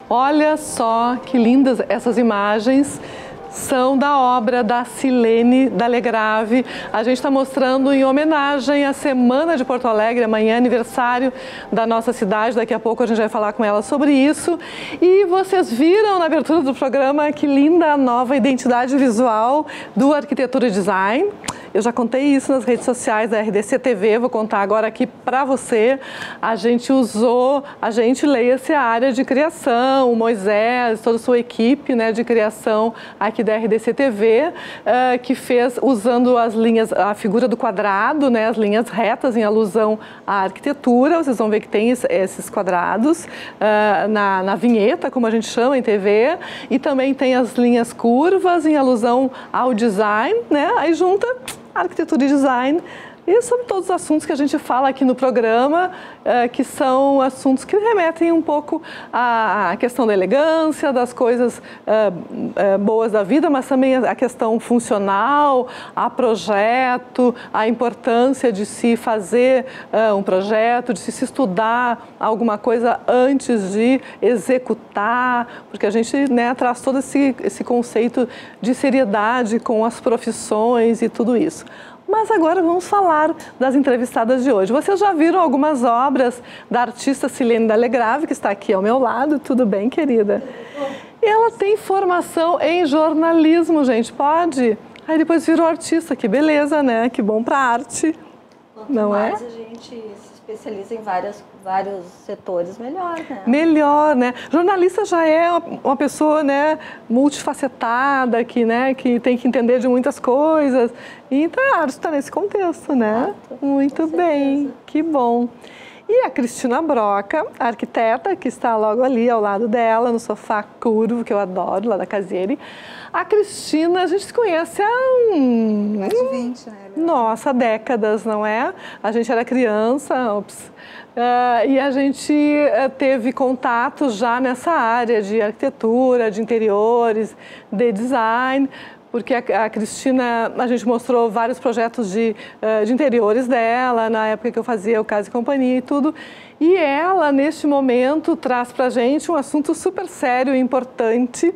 Olha só que lindas essas imagens. São da obra da Silene Dalegrave. A gente está mostrando em homenagem à Semana de Porto Alegre, amanhã aniversário da nossa cidade. Daqui a pouco a gente vai falar com ela sobre isso. E vocês viram na abertura do programa que linda a nova identidade visual do Arquitetura e Design. Eu já contei isso nas redes sociais da RDC TV, vou contar agora aqui para você. A gente leia-se a área de criação, o Moisés, toda a sua equipe, né, de criação aqui da RDC TV, que fez usando as linhas, a figura do quadrado, né, as linhas retas em alusão à arquitetura. Vocês vão ver que tem esses quadrados na vinheta, como a gente chama em TV, e também tem as linhas curvas em alusão ao design, né, aí junta arquitetura e design, e sobre todos os assuntos que a gente fala aqui no programa, que são assuntos que remetem um pouco à questão da elegância, das coisas boas da vida, mas também a questão funcional, a projeto, a importância de se fazer um projeto, de se estudar alguma coisa antes de executar, porque a gente, né, traz todo esse conceito de seriedade com as profissões e tudo isso. Mas agora vamos falar das entrevistadas de hoje. Vocês já viram algumas obras da artista Silene Dalegrave, que está aqui ao meu lado. Tudo bem, querida? Ela tem formação em jornalismo, gente, pode? Aí depois virou artista, que beleza, né? Que bom para arte. Quanto mais a gente se especializa em vários setores, melhor, né? Melhor, né? Jornalista já é uma pessoa, né, multifacetada, que tem que entender de muitas coisas. E então a arte está nesse contexto, né? Muito bem, que bom. E a Cristina Broca, arquiteta, que está logo ali ao lado dela, no sofá curvo, que eu adoro, lá da Casieri. A Cristina, a gente se conhece há mais de 20, né? Nossa, décadas, não é? A gente era criança, e a gente teve contato já nessa área de arquitetura, de interiores, de design, porque a Cristina, a gente mostrou vários projetos de interiores dela, na época que eu fazia o Casa e Companhia e tudo. E ela, neste momento, traz para a gente um assunto super sério e importante,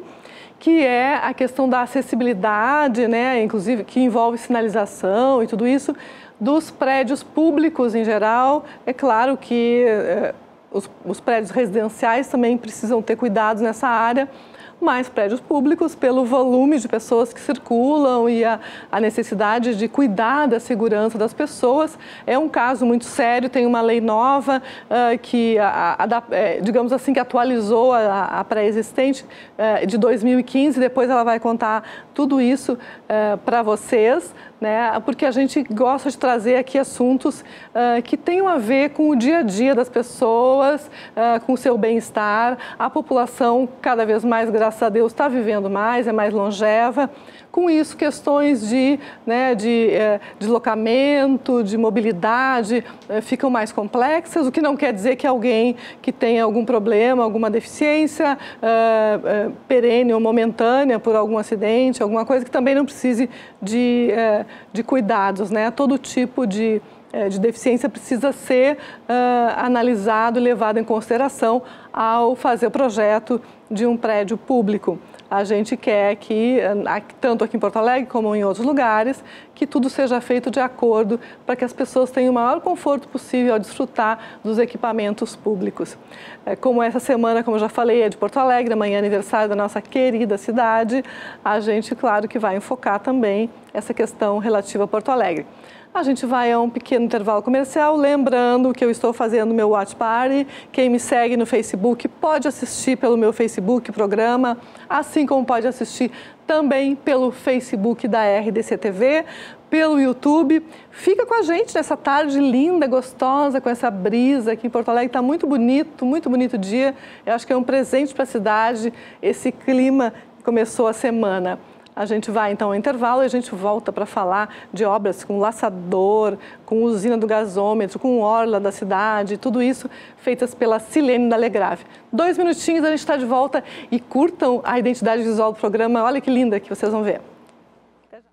que é a questão da acessibilidade, né, inclusive que envolve sinalização e tudo isso, dos prédios públicos em geral. É claro que os prédios residenciais também precisam ter cuidados nessa área, mas prédios públicos, pelo volume de pessoas que circulam e a necessidade de cuidar da segurança das pessoas, é um caso muito sério. Tem uma lei nova que, digamos assim, que atualizou a pré-existente de 2015, depois ela vai contar tudo isso para vocês, né? Porque a gente gosta de trazer aqui assuntos que tenham a ver com o dia a dia das pessoas, com o seu bem-estar. A população cada vez mais, graças a Deus, está vivendo mais, é mais longeva. Com isso, questões de deslocamento, de mobilidade ficam mais complexas, o que não quer dizer que alguém que tenha algum problema, alguma deficiência perene ou momentânea por algum acidente, alguma coisa que também não precise de cuidados, né? Todo tipo de deficiência precisa ser analisado e levado em consideração ao fazer o projeto de um prédio público. A gente quer que, tanto aqui em Porto Alegre como em outros lugares, que tudo seja feito de acordo para que as pessoas tenham o maior conforto possível ao desfrutar dos equipamentos públicos. Como essa semana, como eu já falei, é de Porto Alegre, amanhã é aniversário da nossa querida cidade, a gente, claro, que vai enfocar também essa questão relativa a Porto Alegre. A gente vai a um pequeno intervalo comercial, lembrando que eu estou fazendo meu Watch Party. Quem me segue no Facebook pode assistir pelo meu Facebook programa, assim como pode assistir também pelo Facebook da RDC TV, pelo YouTube. Fica com a gente nessa tarde linda, gostosa, com essa brisa aqui em Porto Alegre. Está muito bonito o dia. Eu acho que é um presente para a cidade, esse clima que começou a semana. A gente vai então ao intervalo e a gente volta para falar de obras com laçador, com usina do gasômetro, com orla da cidade, tudo isso feitas pela Silene Dalegrave. 2 minutinhos, a gente está de volta e curtam a identidade visual do programa. Olha que linda que vocês vão ver. Até já.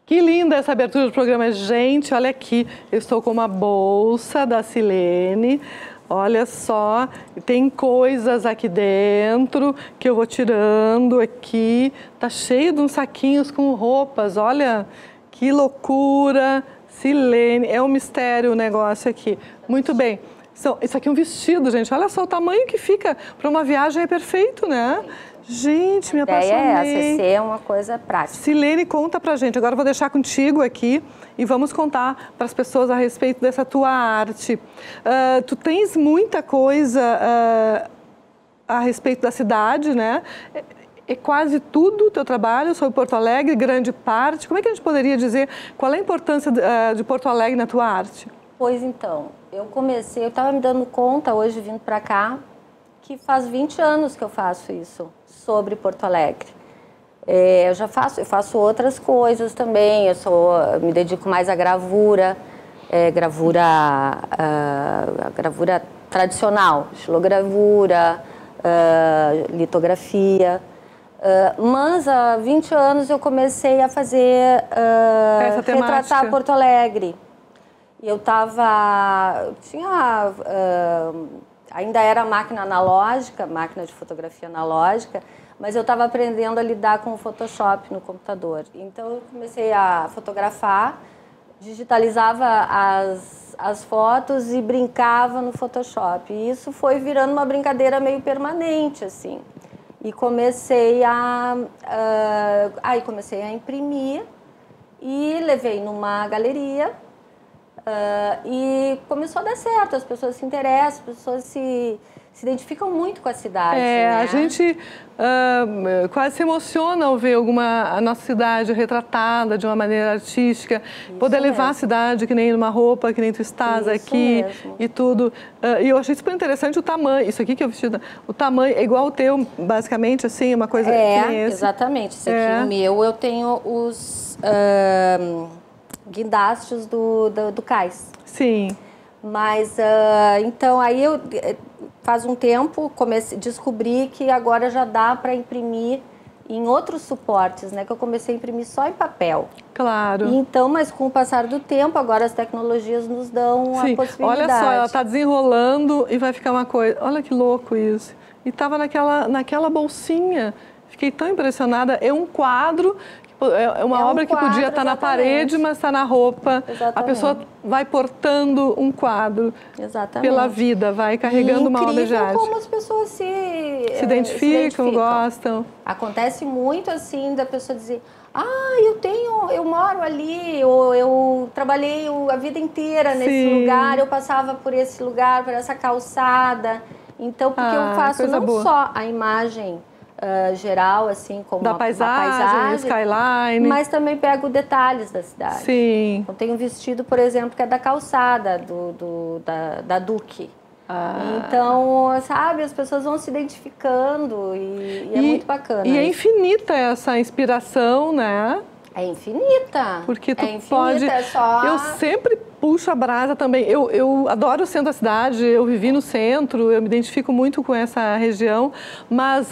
Que linda linda essa abertura do programa. Gente, olha aqui, eu estou com uma bolsa da Silene. Olha só, tem coisas aqui dentro que eu vou tirando aqui. Tá cheio de uns saquinhos com roupas, olha que loucura. Silene, é um mistério o negócio aqui. Muito bem. Isso aqui é um vestido, gente. Olha só o tamanho que fica para uma viagem, é perfeito, né? Gente, me apaixonei. A ideia é essa, é uma coisa prática. Silene, conta pra gente. Agora eu vou deixar contigo aqui e vamos contar para as pessoas a respeito dessa tua arte. Tu tens muita coisa a respeito da cidade, né? É quase tudo o teu trabalho sobre Porto Alegre, grande parte. Como é que a gente poderia dizer qual é a importância de Porto Alegre na tua arte? Pois então, eu estava me dando conta hoje, vindo para cá, que faz 20 anos que eu faço isso, sobre Porto Alegre. Eu faço outras coisas também, me dedico mais à gravura, gravura tradicional, estilogravura, litografia. Mas há 20 anos eu comecei a fazer, retratar Porto Alegre. E eu ainda era máquina analógica, máquina de fotografia analógica, mas eu estava aprendendo a lidar com o Photoshop no computador. Então eu comecei a fotografar, digitalizava as fotos e brincava no Photoshop. E isso foi virando uma brincadeira meio permanente, assim. E comecei a imprimir e levei numa galeria. E começou a dar certo, as pessoas se interessam, as pessoas se identificam muito com a cidade. Né? A gente quase se emociona ao ver a nossa cidade retratada de uma maneira artística, poder levar a cidade que nem numa roupa, que nem tu estás aqui mesmo. E tudo. E eu achei super interessante o tamanho, isso aqui que eu vestido, o tamanho é igual o teu, basicamente, assim, uma coisa que nem esse. Exatamente. Esse aqui, o meu, eu tenho os guindastes do cais. Sim. Mas, então, aí eu, faz um tempo, descobri que agora já dá para imprimir em outros suportes, né? Que eu comecei a imprimir só em papel. Claro. E então, mas com o passar do tempo, agora as tecnologias nos dão a possibilidade. Olha só, ela está desenrolando e vai ficar uma coisa... Olha que louco isso. E estava naquela bolsinha. Fiquei tão impressionada. É um quadro... É uma obra que podia estar na parede, mas está na roupa. Exatamente. A pessoa vai portando um quadro pela vida, vai carregando uma obra de arte. Como as pessoas se identificam, gostam. Acontece muito assim da pessoa dizer: eu moro ali, ou eu trabalhei a vida inteira nesse lugar, eu passava por esse lugar, por essa calçada. Então, porque eu faço não só a imagem geral, assim, como da paisagem, skyline, mas também pego detalhes da cidade. Sim. Eu tenho um vestido, por exemplo, que é da calçada da Duque. Então, sabe, as pessoas vão se identificando e é muito bacana. E é infinita essa inspiração, né? É infinita. Porque tu pode... Eu sempre puxo a brasa também. Eu adoro o centro da cidade, eu vivi no centro, eu me identifico muito com essa região, mas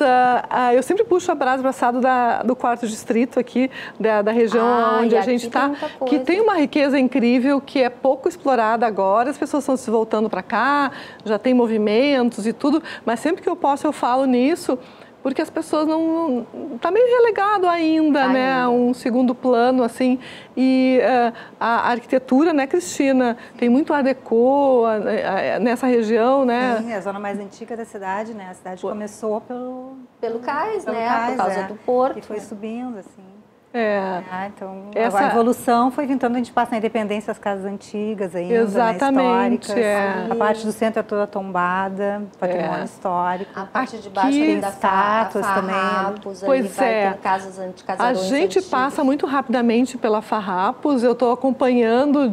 eu sempre puxo a brasa para o assado do quarto distrito aqui, da região onde a gente está, que tem uma riqueza incrível, que é pouco explorada agora, as pessoas estão se voltando para cá, já tem movimentos e tudo, mas sempre que eu posso eu falo nisso, porque as pessoas não... Está meio relegado ainda, né? A um segundo plano, assim. E a arquitetura, né, Cristina? Tem muito Art Deco nessa região, né? Sim, a zona mais antiga da cidade, né? A cidade começou pelo cais, né? Por causa do porto. E foi subindo, assim. Então, a evolução foi vindo, a gente passa na Independência, as casas antigas ainda, exatamente, históricas. A parte do centro é toda tombada, patrimônio histórico. A parte de baixo tem estátuas também. Pois tem casas antigas. A gente passa muito rapidamente pela Farrapos, eu estou acompanhando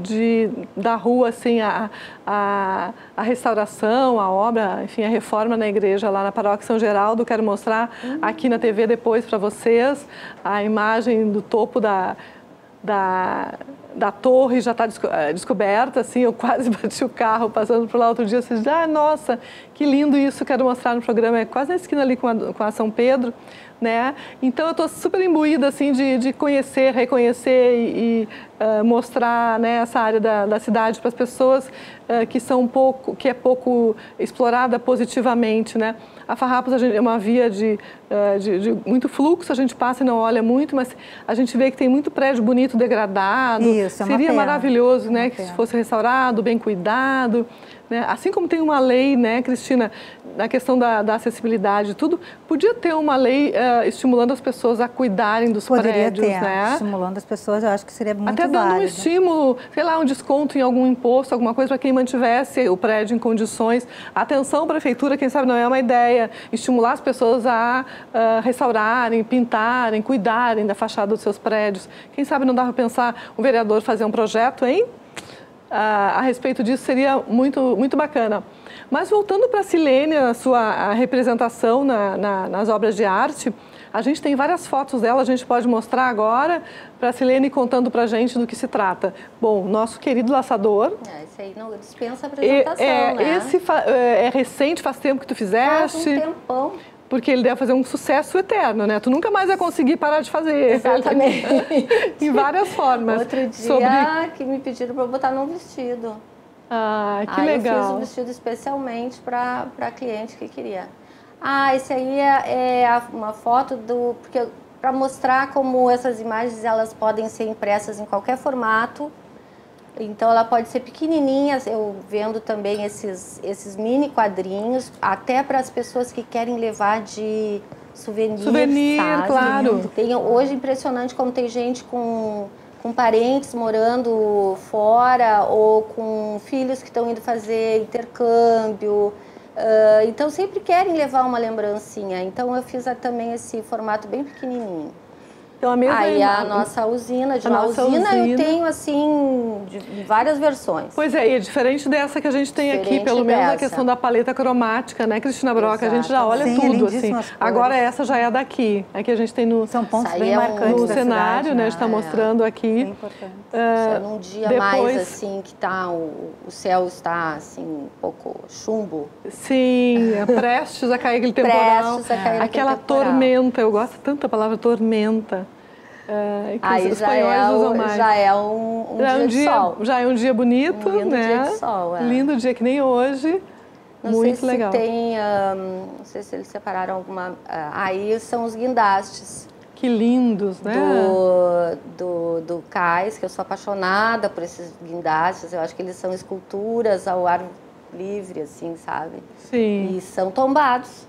da rua, assim, a restauração, a obra, enfim, a reforma na igreja lá na Paróquia São Geraldo. Quero mostrar aqui na TV depois para vocês a imagem do topo da torre já está descoberta, assim, eu quase bati o carro passando por lá outro dia, nossa, que lindo isso, quero mostrar no programa, é quase na esquina ali com a São Pedro, né? Então eu estou super imbuída assim de conhecer, reconhecer e mostrar, né, essa área da cidade para as pessoas que é pouco explorada positivamente, né? A Farrapos é uma via de muito fluxo, a gente passa e não olha muito, mas a gente vê que tem muito prédio bonito degradado. Isso, seria maravilhoso, né, que fosse restaurado, bem cuidado. Né? Assim como tem uma lei, né, Cristina, na questão da acessibilidade, tudo, podia ter uma lei estimulando as pessoas a cuidarem dos prédios, né? Estimulando as pessoas, eu acho que seria muito Até dando válido. um estímulo, sei lá, um desconto em algum imposto, alguma coisa para quem mantivesse o prédio em condições. Atenção, prefeitura, quem sabe não é uma ideia, estimular as pessoas a restaurarem, pintarem, cuidarem da fachada dos seus prédios. Quem sabe não dá para pensar um vereador fazer um projeto, hein? A respeito disso seria muito, muito bacana. Mas voltando para a Silene, a sua representação nas obras de arte, a gente tem várias fotos dela, a gente pode mostrar agora para a Silene contando para a gente do que se trata. Bom, nosso querido laçador. Esse aí não dispensa apresentação, né? Esse é recente, faz tempo que tu fizeste. Faz um tempão. Porque ele deve fazer um sucesso eterno, né? Tu nunca mais vai conseguir parar de fazer. Exatamente. Em várias formas. Outro dia que me pediram para botar num vestido. Ah, que legal. Eu fiz um vestido especialmente para a cliente que queria. Esse aí uma foto para mostrar como essas imagens elas podem ser impressas em qualquer formato. Então, ela pode ser pequenininha, eu vendo também esses mini quadrinhos, até para as pessoas que querem levar de souvenir, sabe? Claro. Hoje, impressionante como tem gente com parentes morando fora ou com filhos que estão indo fazer intercâmbio. Então, sempre querem levar uma lembrancinha. Então, eu fiz também esse formato bem pequenininho. Então, a nossa usina, usina eu tenho assim, de várias versões. Pois é, e é diferente dessa que a gente tem aqui, pelo menos a questão da paleta cromática, né, Cristina Broca? A gente já olha tudo, assim. Agora essa já é daqui. Aqui a gente tem São pontos bem marcantes no cenário, cidade, né? A gente está mostrando aqui. Bem importante. Num dia mais assim, que tá, o céu está assim, um pouco chumbo. Sim, prestes a cair aquele temporal. Prestes a cair aquela tormenta, eu gosto tanto da palavra tormenta. Aí os espanhóis usam mais. Já é um dia de sol. Já é um dia bonito, um lindo né? dia de sol, Lindo dia que nem hoje. Muito legal. Não sei se tem, não sei se eles separaram alguma... aí são os guindastes. Que lindos, né? Do cais, que eu sou apaixonada por esses guindastes. Eu acho que eles são esculturas ao ar livre, assim, sabe? Sim. E são tombados.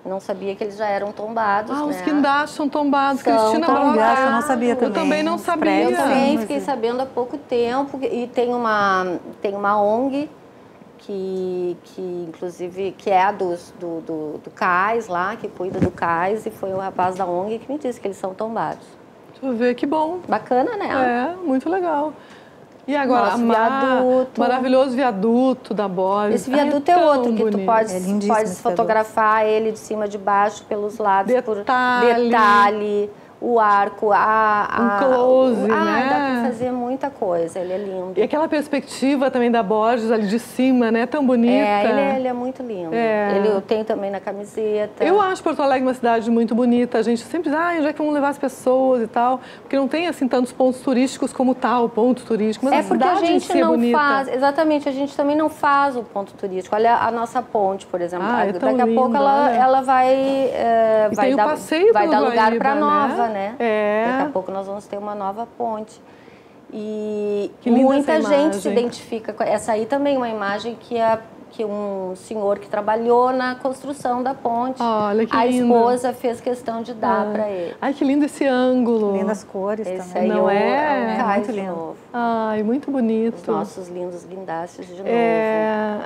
Não sabia que eles já eram tombados, os guindastes são tombados. Cristina Broca, eu não sabia também. Eu também não sabia. Eu também fiquei sabendo há pouco tempo. E tem uma ONG que inclusive, que é a do cais lá, que cuida do cais, e foi o rapaz da ONG que me disse que eles são tombados. Deixa eu ver, que bom. Bacana, né? Muito legal. E agora, maravilhoso viaduto da Borges. Esse viaduto é outro, que tu pode fotografar ele de cima, de baixo, pelos lados, por detalhe, o arco, um close, né? Dá pra fazer muita coisa, ele é lindo. E aquela perspectiva também da Borges ali de cima, né? Tão bonita. Ele é muito lindo. Ele eu tenho também na camiseta. Eu acho Porto Alegre uma cidade muito bonita. A gente sempre diz, onde é que vamos levar as pessoas e tal? Porque não tem, assim, tantos pontos turísticos como tal, ponto turístico. Mas porque a gente não faz, exatamente, a gente também não faz o ponto turístico. Olha a nossa ponte, por exemplo. Daqui a pouco ela vai dar lugar para nova, né? Daqui a pouco nós vamos ter uma nova ponte. E muita gente se identifica com essa aí também, uma imagem que um senhor que trabalhou na construção da ponte, olha, que a lindo. Esposa fez questão de dar para ele. Ai, que lindo esse ângulo. Lindas cores também. Aí não é? Muito lindo. Novo. Ai, muito bonito. Os nossos lindos guindastes de novo.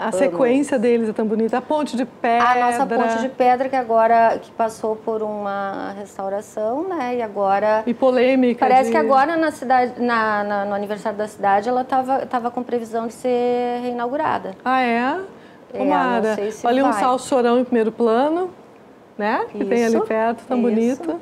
A sequência deles é tão bonita. A ponte de pedra. A nossa ponte de pedra, que agora passou por uma restauração, né? E agora... E polêmica. Parece que agora na cidade, no aniversário da cidade, ela estava com previsão de ser reinaugurada. Ah, é? Tomara. Não sei se olha vai. um Sal Chorão em primeiro plano, né? Que tem ali perto, tão bonito.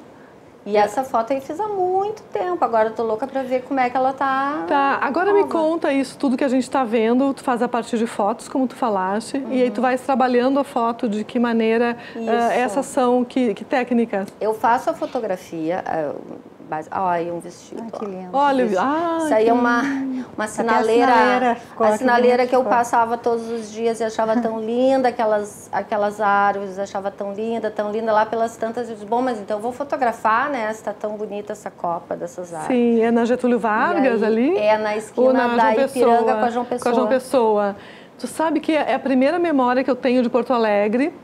E essa foto aí fiz há muito tempo, agora eu tô louca para ver como é que ela tá. Tá, agora me conta isso tudo que a gente está vendo, tu faz a partir de fotos, como tu falaste, e aí tu vais trabalhando a foto, de que maneira, essas são, que técnicas? Eu faço a fotografia, olha, um vestido. Ai, que lindo. Olha, Isso aí é uma sinaleira, a sinaleira que eu passava todos os dias e achava tão linda, aquelas árvores, achava tão linda lá pelas tantas, eu disse, bom, mas então eu vou fotografar, né, está tão bonita essa copa dessas árvores. Sim, é na Getúlio Vargas aí, ali? É na esquina da Ipiranga com a João Pessoa. Com a João Pessoa. Tu sabe que é a primeira memória que eu tenho de Porto Alegre,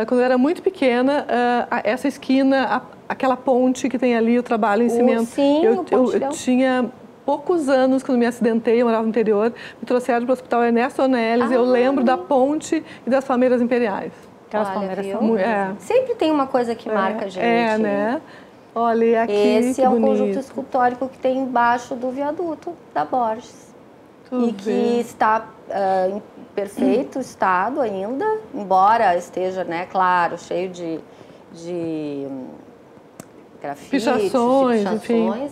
quando eu era muito pequena, essa esquina, aquela ponte que tem ali, o trabalho em cimento. Sim, eu tinha poucos anos, quando me acidentei, eu morava no interior, me trouxeram para o Hospital Ernesto Onelis, eu lembro da ponte e das palmeiras imperiais. Aquelas palmeiras são Sempre tem uma coisa que marca a gente. Né? Olha, aqui, esse é um bonito. conjunto escultórico que tem embaixo do viaduto da Borges. Que está em perfeito estado ainda, embora esteja, né, claro, cheio de grafites, pichações, enfim.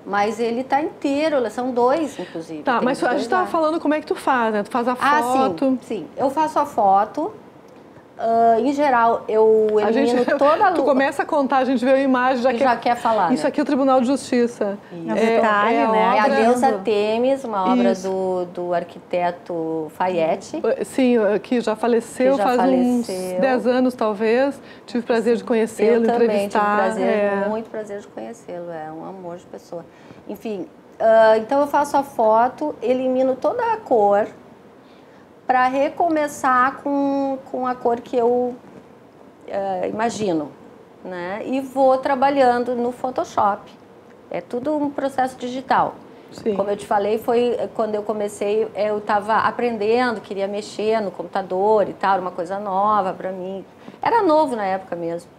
Mas ele está inteiro, são dois, inclusive. Tá, mas a gente estava falando como é que tu faz, né? Tu faz a foto. Sim, eu faço a foto. Em geral, eu elimino toda a luz. Tu começa a contar, a gente vê a imagem, já quer falar. Isso aqui é o Tribunal de Justiça. É a Deusa Temis, uma obra do arquiteto Fayette. Sim, que já faleceu faz uns 10 anos, talvez. Tive o prazer de conhecê-lo, entrevistar. Eu também tive muito prazer de conhecê-lo, é um amor de pessoa. Enfim, então eu faço a foto, elimino toda a cor, para recomeçar com a cor que eu imagino, né? E vou trabalhando no Photoshop. É tudo um processo digital. Sim. Como eu te falei, foi quando eu comecei, eu estava aprendendo, queria mexer no computador e tal, era uma coisa nova para mim. Era novo na época mesmo.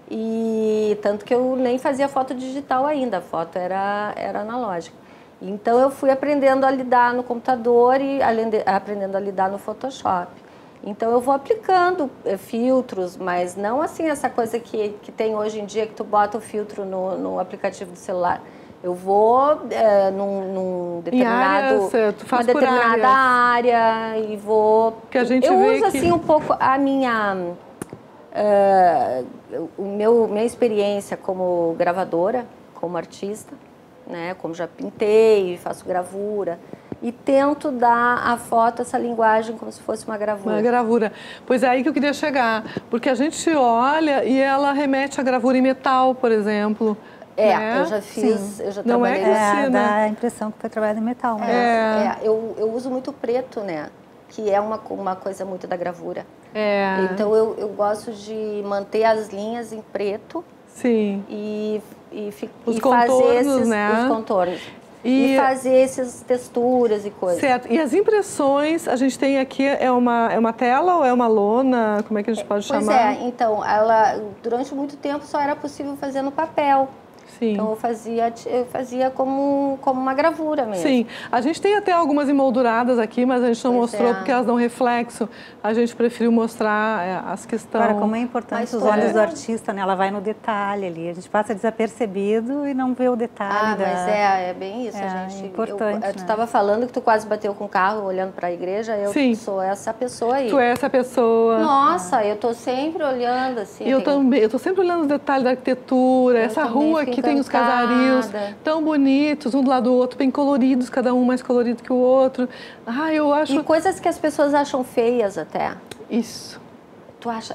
E tanto que eu nem fazia foto digital ainda, a foto era analógica. Então, eu fui aprendendo a lidar no computador e aprendendo a lidar no Photoshop. Então, eu vou aplicando filtros, mas não assim essa coisa que tem hoje em dia, que tu bota o filtro no aplicativo do celular. Eu vou num determinado, uma determinada área e vou... Que a gente eu vê uso assim um pouco a minha experiência como gravadora, como artista, né, como já pintei, faço gravura, e tento dar à foto essa linguagem como se fosse uma gravura. Uma gravura. Pois é aí que eu queria chegar, porque a gente olha e ela remete à gravura em metal, por exemplo. Eu já fiz, eu já trabalhei assim, dá a impressão que foi trabalhado em metal. Eu uso muito preto, né, que é uma coisa muito da gravura. Então eu gosto de manter as linhas em preto. Sim. E os contornos. E fazer essas texturas e coisas. Certo. E as impressões, a gente tem aqui, é uma tela ou é uma lona? Como é que a gente pode chamar? Pois então, durante muito tempo só era possível fazer no papel. Sim. Então, eu fazia como uma gravura mesmo. Sim. A gente tem até algumas emolduradas aqui, mas a gente não mostrou porque elas dão reflexo. A gente preferiu mostrar as que estão... Agora, como é importante os olhos do artista, né? Ela vai no detalhe ali. A gente passa desapercebido e não vê o detalhe. Mas é bem isso, gente. É importante, tu estava falando que tu quase bateu com o carro olhando para a igreja. Eu sou essa pessoa aí. Tu é essa pessoa. Nossa, eu tô sempre olhando assim. Eu também. Eu tô sempre olhando os detalhes da arquitetura. Essa rua aqui tem os casarios tão bonitos, um do lado do outro, bem coloridos, cada um mais colorido que o outro. Eu acho... E coisas que as pessoas acham feias até. Isso.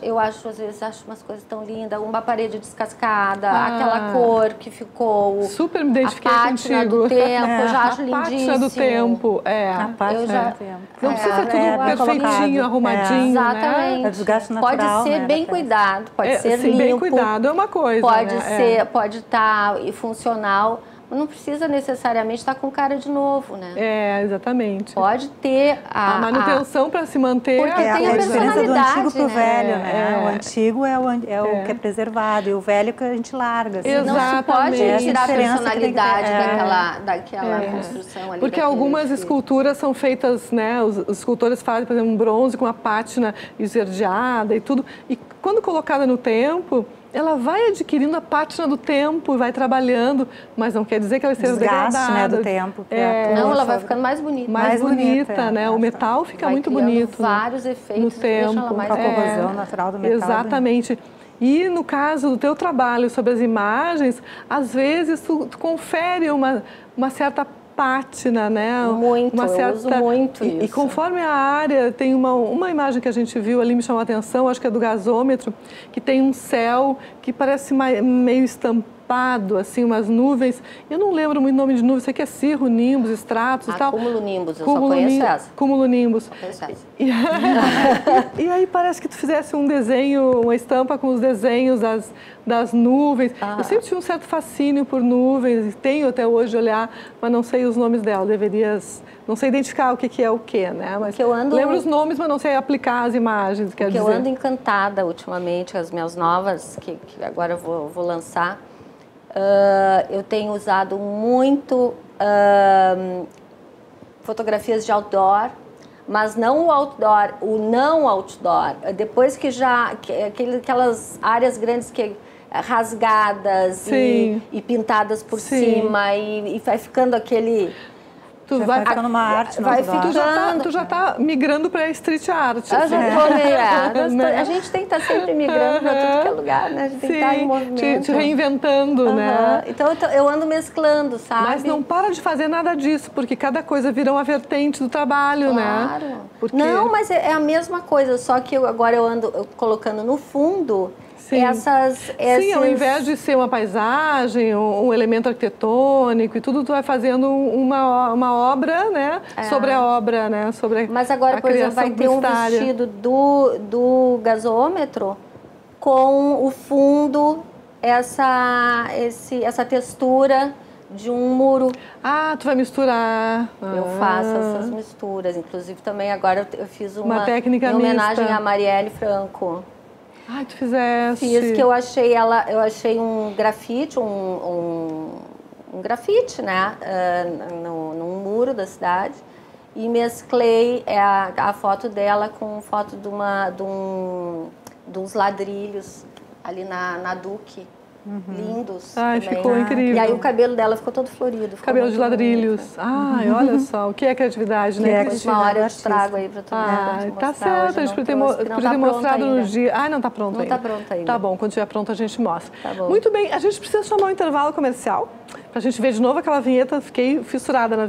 Eu acho, às vezes, umas coisas tão lindas, uma parede descascada, aquela cor que ficou... Super me identifiquei contigo. A pátina do tempo, eu já acho lindíssimo. A pátina do tempo, A pátina do tempo. Não precisa ser tudo perfeitinho, arrumadinho, exatamente. Né? É desgaste natural, pode ser bem cuidado, pode ser limpo. Bem cuidado é uma coisa, pode estar funcional. Não precisa necessariamente estar com cara de novo, né? Exatamente. Pode ter a manutenção para se manter. Porque tem a diferença do antigo para o velho, né? O antigo é o que é preservado e o velho que a gente larga. Assim. Não se pode tirar a personalidade daquela construção ali. Porque algumas esculturas são feitas, né? Os escultores fazem, por exemplo, um bronze com uma pátina esverdeada e tudo. E quando colocada no tempo, ela vai adquirindo a pátina do tempo, vai trabalhando, mas não quer dizer que ela esteja degradada. Né, do tempo. Não, ela vai ficando mais bonita. Mais bonita, né? O metal fica muito bonito. Vários efeitos no tempo. Com a corrosão natural do metal. Exatamente. E no caso do teu trabalho sobre as imagens, às vezes tu confere uma certa pátina, né? Muito, eu uso muito isso. E conforme a área, tem uma imagem que a gente viu ali, me chamou a atenção, acho que é do gasômetro, que tem um céu que parece meio estampado, assim, umas nuvens. Eu não lembro muito o nome de nuvens, sei que é cirro, nimbus, estratos e tal. Cumulonimbus, eu só conheço essa. Cumulonimbus. Só conheço essa. E aí parece que tu fizesse um desenho, uma estampa com os desenhos das nuvens. Eu sempre tive um certo fascínio por nuvens, tenho até hoje olhar, mas não sei os nomes dela. Não sei identificar o que é o que, né? Mas lembro os nomes, mas não sei aplicar as imagens, quer dizer. Eu ando encantada ultimamente, as minhas novas, que agora eu vou lançar. Eu tenho usado muito fotografias de outdoor, mas não o outdoor, o não outdoor. Depois que aquelas áreas grandes rasgadas e pintadas por cima e vai ficando aquele... Tu vai ficando uma arte, tu já tá migrando para street art. Eu já tô meio, a gente tem que estar sempre migrando para tudo que é lugar, né? A gente tem que estar em movimento. Te reinventando, né? Então eu ando mesclando, sabe? Mas não para de fazer nada disso, porque cada coisa vira uma vertente do trabalho, né? Porque... Não, mas é a mesma coisa, só que agora eu ando colocando no fundo... Sim, ao invés de ser uma paisagem, um elemento arquitetônico e tudo, tu vai fazendo uma obra, né? Sobre a obra, né? Mas agora, por exemplo, vai ter um vestido do gasômetro com o fundo, essa textura de um muro. Ah, tu vai misturar. Eu faço essas misturas. Inclusive, também agora eu fiz uma técnica em homenagem a Marielle Franco. Ai, tu fizeste. Fiz, que eu achei um grafite, um grafite, né, num muro da cidade, e mesclei a foto dela com foto de uns ladrilhos ali na Duque. Lindos. Ai, também. ficou incrível. E aí o cabelo dela ficou todo florido. Cabelo de ladrilhos. Ai, olha só, o que é criatividade, né? Uma hora eu te trago aí pra tu ver. Tá certo, a gente podia ter mostrado no dia. Ai, não tá pronto ainda. Não tá pronto ainda. Tá bom, quando estiver pronto a gente mostra. Tá bom. Muito bem, a gente precisa chamar um intervalo comercial pra gente ver de novo aquela vinheta. Fiquei fissurada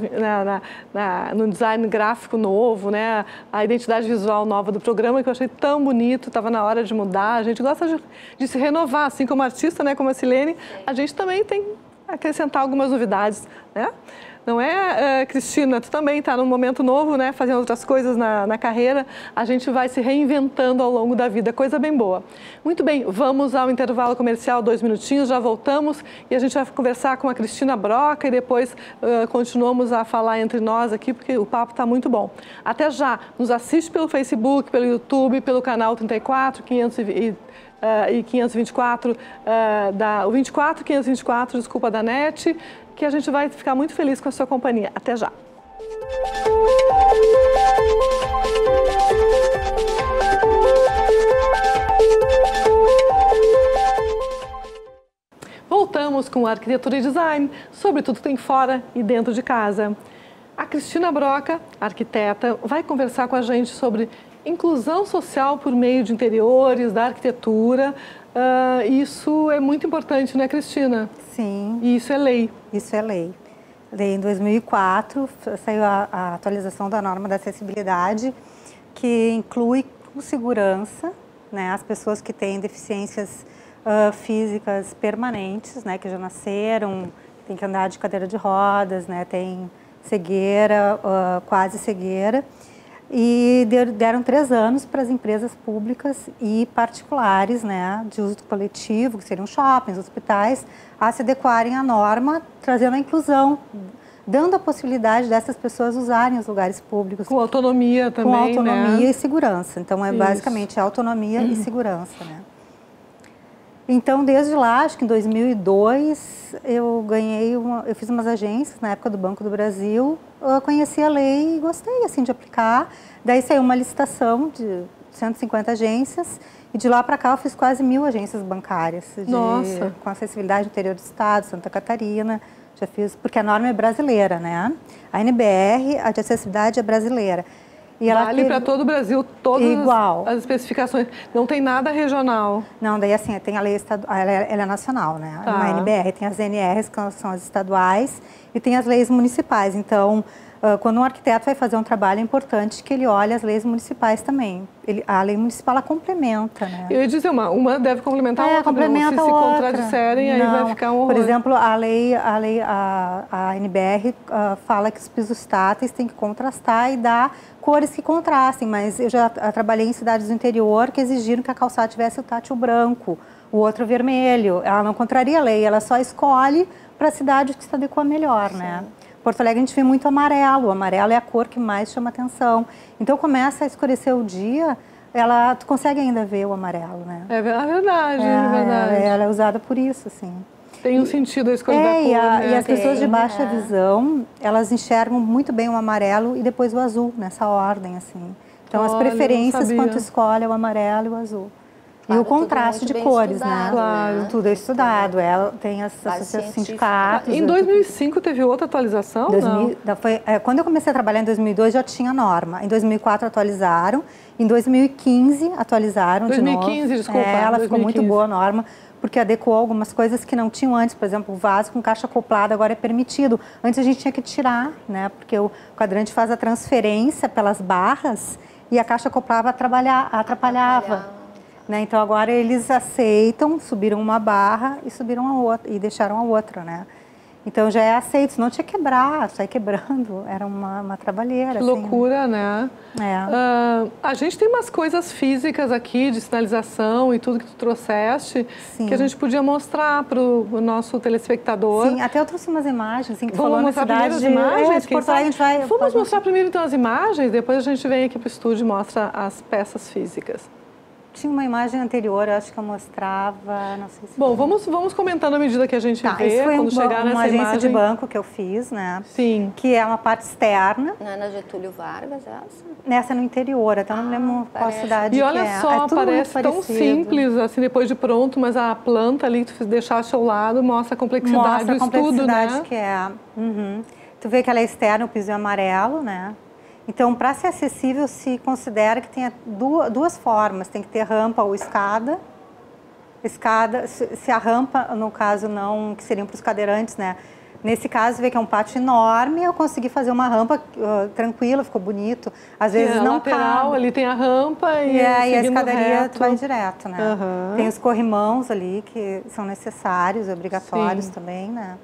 no design gráfico novo, né? A identidade visual nova do programa, que eu achei tão bonito, estava na hora de mudar. A gente gosta de se renovar, assim como artista, né? Como a Silene, a gente também tem que acrescentar algumas novidades, né? Não é, Cristina? Tu também está num momento novo, né? Fazendo outras coisas na carreira. A gente vai se reinventando ao longo da vida, coisa bem boa. Muito bem, vamos ao intervalo comercial, 2 minutinhos, já voltamos e a gente vai conversar com a Cristina Broca e depois continuamos a falar entre nós aqui, porque o papo está muito bom. Até já! Nos assiste pelo Facebook, pelo YouTube, pelo canal 34, 524, o 24, 524, desculpa, da NET, que a gente vai ficar muito feliz com a sua companhia. Até já! Voltamos com arquitetura e design, sobre tudo que tem fora e dentro de casa. A Cristina Broca, arquiteta, vai conversar com a gente sobre inclusão social por meio de interiores, da arquitetura. Isso é muito importante, né, Cristina? Sim. E isso é lei. Isso é lei. Em 2004, saiu a atualização da norma da acessibilidade, que inclui com segurança, né, as pessoas que têm deficiências físicas permanentes, né, que já nasceram, tem que andar de cadeira de rodas, né, tem cegueira, quase cegueira. E deram 3 anos para as empresas públicas e particulares, né, de uso coletivo, que seriam shoppings, hospitais, a se adequarem à norma, trazendo a inclusão, dando a possibilidade dessas pessoas usarem os lugares públicos. Com autonomia também, com autonomia, né? E segurança. Então, basicamente autonomia e segurança, né? Então, desde lá, acho que em 2002, eu fiz umas agências, na época do Banco do Brasil, eu conheci a lei e gostei, assim, de aplicar. Daí saiu uma licitação de 150 agências E de lá para cá eu fiz quase 1000 agências bancárias. Nossa! Com acessibilidade no interior do estado, Santa Catarina. Já fiz, porque a norma é brasileira, né? A NBR, a de acessibilidade é brasileira. E vale para todo o Brasil, todas as especificações. Não tem nada regional. Não, daí assim, tem a lei estadual, ela é nacional, né? Tá. Na NBR tem as NRs, que são as estaduais, e tem as leis municipais. Então, quando um arquiteto vai fazer um trabalho, é importante que ele olhe as leis municipais também. A lei municipal, ela complementa, né? Eu ia dizer, uma deve complementar a outra. Complementa se contradisserem, aí vai ficar um horror. Por exemplo, a NBR fala que os pisos táteis têm que contrastar e dar cores que contrastem, mas eu já trabalhei em cidades do interior que exigiram que a calçada tivesse o tátil branco, o outro vermelho. Ela não contraria a lei, ela só escolhe para a cidade que se adequa melhor, né? Porto Alegre a gente vê muito amarelo. O amarelo é a cor que mais chama atenção. Então começa a escurecer o dia, tu consegue ainda ver o amarelo, né? É verdade, é verdade. Ela é usada por isso, assim. Tem um sentido a escolha da cor, né? E as pessoas de baixa visão, elas enxergam muito bem o amarelo e depois o azul, nessa ordem, assim. Então as preferências quando escolhe é o amarelo e o azul. E o contraste de cores, né? Claro. Tudo é estudado. Tem as associações sindicatos. Em 2005 teve outra atualização? Quando eu comecei a trabalhar em 2002 já tinha norma. Em 2004 atualizaram. Em 2015 atualizaram de novo. 2015, desculpa. Ela ficou muito boa a norma, porque adequou algumas coisas que não tinham antes. Por exemplo, o vaso com caixa acoplada agora é permitido. Antes a gente tinha que tirar, né? Porque o quadrante faz a transferência pelas barras e a caixa acoplada atrapalhava. Né? Então agora eles aceitam, subiram uma barra e subiram a outra e deixaram a outra, né? Então já é aceito, senão tinha que quebrar, sair quebrando, era uma trabalheira. Que assim, loucura, né? A gente tem umas coisas físicas aqui de sinalização e tudo que tu trouxeste, que a gente podia mostrar para o nosso telespectador. Sim, até eu trouxe umas imagens, assim, que vamos mostrar primeiro as imagens? Porto Alegre, a gente vai... Vamos mostrar primeiro então as imagens, depois a gente vem aqui para o estúdio e mostra as peças físicas. Tinha uma imagem anterior, acho que eu mostrava, não sei se... Bom, vamos comentando à medida que a gente vê, isso foi quando chegar nessa uma agência imagem. de banco que eu fiz, né? Sim. Que é uma parte externa. Não é na Getúlio Vargas essa? Nessa no interior, até não lembro qual cidade que é. E olha só, parece tão simples, assim, depois de pronto, mas a planta ali que tu deixaste ao lado mostra a complexidade do estudo, né? Que é. Tu vê que ela é externa, o piso é amarelo, né? Então, para ser acessível, se considera que tenha duas formas. Tem que ter rampa ou escada. Se a rampa, no caso, não, que seriam para os cadeirantes, né? Nesse caso, vê que é um pátio enorme, eu consegui fazer uma rampa tranquila, ficou bonito. Às vezes não lateral, ali tem a rampa e a escadaria tu vai direto, né? Tem os corrimãos ali, que são necessários, obrigatórios também, né?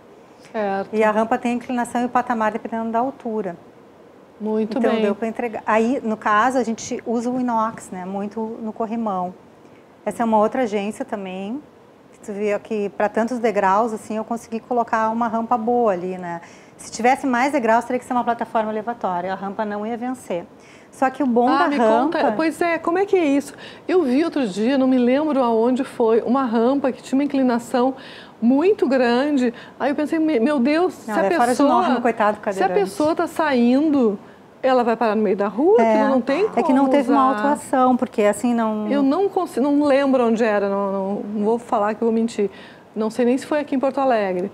Certo. E a rampa tem inclinação e o patamar dependendo da altura. Muito então, bem. Deu para entregar. Aí, no caso, a gente usa o inox, né? Muito no corrimão. Essa é uma outra agência também. Tu vê que para tantos degraus, assim, eu consegui colocar uma rampa boa ali, né? Se tivesse mais degraus, teria que ser uma plataforma elevatória. A rampa não ia vencer. Só que o bom da rampa... Conta. Pois é, como é que é isso? Eu vi outro dia, não me lembro aonde foi, uma rampa que tinha uma inclinação muito grande. Aí eu pensei, meu Deus, se a pessoa... de norma, coitado do cadeirante. Se a pessoa está saindo... Ela vai parar no meio da rua? Que não tem como. É que não teve uma autuação, porque assim não... Eu não consigo, não lembro onde era, não vou falar que eu vou mentir. Não sei nem se foi aqui em Porto Alegre.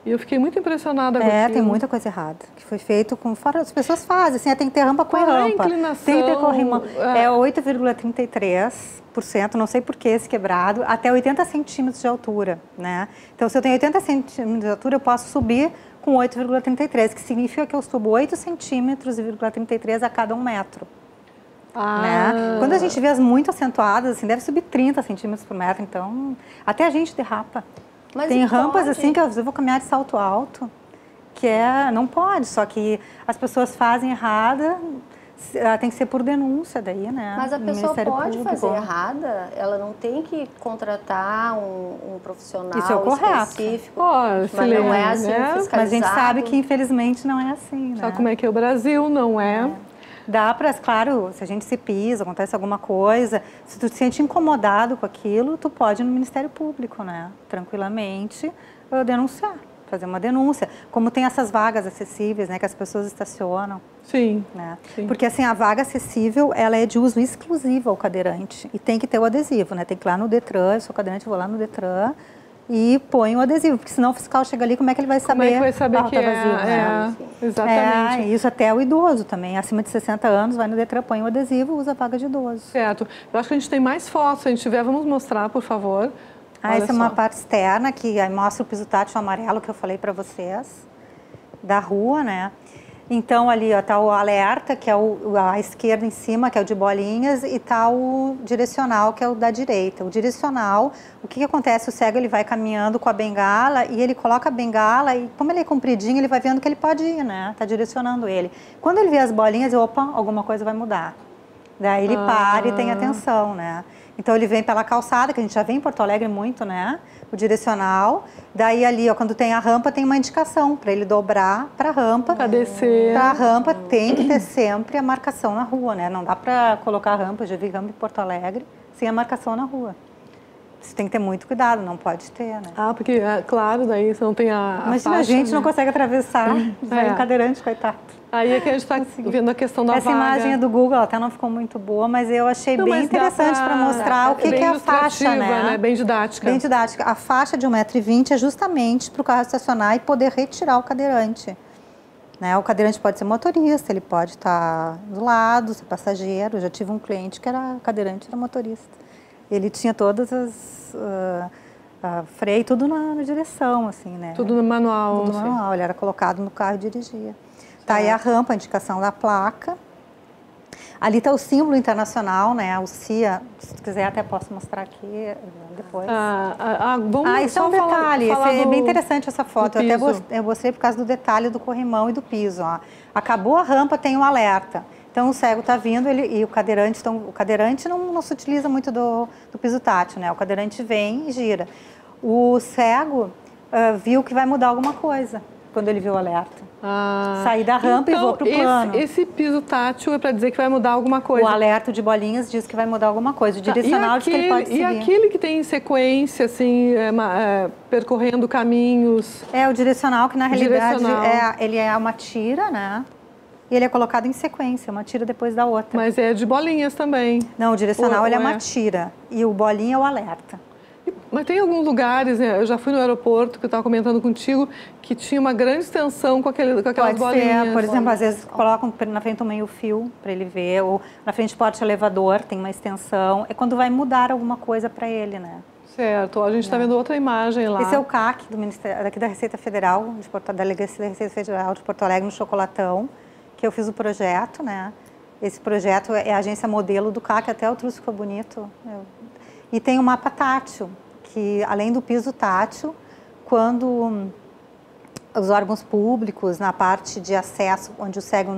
E eu fiquei muito impressionada com aquilo. Tem muita coisa errada. Que foi feito com... Fora, as pessoas fazem, assim, tem que ter rampa com rampa. Qual é a inclinação? Tem que ter corrimão. É 8,33%, não sei por que esse quebrado, até 80 centímetros de altura, né? Então, se eu tenho 80 centímetros de altura, eu posso subir com 8,33, que significa que eu subo 8 centímetros e 33 a cada 1 metro. Né? Quando a gente vê as muito acentuadas, assim, deve subir 30 centímetros por metro, então até a gente derrapa. Mas tem rampas assim que eu vou caminhar de salto alto, que não pode, só que as pessoas fazem errada, tem que ser por denúncia daí, né? Mas a pessoa pode fazer errada, ela não tem que contratar um profissional específico. Mas não é assim, fiscalizado. Mas a gente sabe que infelizmente não é assim, né? Sabe como é que é o Brasil, não é? Dá para, claro, se a gente se pisa, acontece alguma coisa, se tu te sente incomodado com aquilo, tu pode ir no Ministério Público, né? Tranquilamente denunciar. fazer uma denúncia. Como tem essas vagas acessíveis, né, que as pessoas estacionam. Sim, né? sim. Porque assim, a vaga acessível, ela é de uso exclusivo ao cadeirante. E tem que ter o adesivo, né? Tem que ir lá no Detran, eu sou cadeirante, vou lá no Detran e põe o adesivo. Porque senão o fiscal chega ali, como é que ele vai saber? Como é que vai saber que tá vazio, né? Exatamente. Isso até o idoso também, acima de 60 anos, vai no Detran, põe o adesivo, usa a vaga de idoso. Certo. Eu acho que a gente tem mais fotos, se a gente tiver, vamos mostrar, por favor. Essa é uma parte externa, que aí mostra o piso tátil amarelo que eu falei para vocês, da rua, né? Então, ali está o alerta, que é a esquerda em cima, que é o de bolinhas, e está o direcional, que é o da direita. O direcional, o que acontece? O cego ele vai caminhando com a bengala e ele coloca a bengala e, como ele é compridinho, ele vai vendo que ele pode ir, né? Está direcionando ele. Quando ele vê as bolinhas, opa, alguma coisa vai mudar. Daí ele para e tem atenção, né? Então ele vem pela calçada, que a gente já vê em Porto Alegre muito, né? O direcional. Daí ali, ó, quando tem a rampa, tem uma indicação para ele dobrar para a rampa. Para descer. Para a rampa tem que ter sempre a marcação na rua, né? Não dá para colocar rampa, já vi rampa em Porto Alegre, sem a marcação na rua. Você tem que ter muito cuidado, não pode ter, né? Ah, porque, claro, daí você não tem a Imagina, faixa, a gente não né? consegue atravessar, vai um cadeirante, coitado. Aí é que a gente está vendo a questão da Essa vaga. imagem é do Google, até não ficou muito boa, mas eu achei bem interessante para mostrar o que é a faixa, né? Bem didática. Bem didática. A faixa de 1,20 m é justamente para o carro estacionar e poder retirar o cadeirante. Né? O cadeirante pode ser motorista, ele pode estar do lado, ser passageiro. Eu já tive um cliente que era cadeirante, era motorista. Ele tinha todas as... freio, tudo na direção, assim, né? Tudo no manual. Tudo no manual, ele era colocado no carro e dirigia. Tá aí a rampa, a indicação da placa. Ali está o símbolo internacional, né? O CIA. Se tu quiser, até posso mostrar aqui depois. Vamos isso é um detalhe. É bem interessante essa foto. Eu gostei por causa do detalhe do corrimão e do piso. Ó. Acabou a rampa, tem um alerta. Então o cego está vindo e o cadeirante. Então, o cadeirante não se utiliza muito do piso tátil, né? O cadeirante vem e gira. O cego viu que vai mudar alguma coisa quando ele viu o alerta. Sair da rampa então, e vou para o plano. Esse piso tátil é para dizer que vai mudar alguma coisa. O alerta de bolinhas diz que vai mudar alguma coisa. O direcional diz que ele pode seguir. E aquele que tem sequência, assim, percorrendo caminhos? O direcional, que na realidade ele é uma tira, né? E ele é colocado em sequência, uma tira depois da outra. Mas é de bolinhas também. Não, o direcional ele é uma tira e o bolinha é o alerta. Mas tem alguns lugares, né? Eu já fui no aeroporto, que eu estava comentando contigo, que tinha uma grande extensão com aquelas bolinhas. Pode ser, por exemplo, às vezes colocam na frente um meio-fio para ele ver, ou na frente do porte-elevador tem uma extensão. É quando vai mudar alguma coisa para ele, né? Certo, a gente está vendo outra imagem lá. Esse é o CAC, do Ministério, daqui da Receita Federal, da Delegacia da Receita Federal de Porto Alegre, no Chocolatão, que eu fiz o projeto, né? Esse projeto é a agência modelo do CAC, até o trouxe, ficou bonito. E tem o mapa tátil, que além do piso tátil, quando os órgãos públicos, na parte de acesso, onde o cego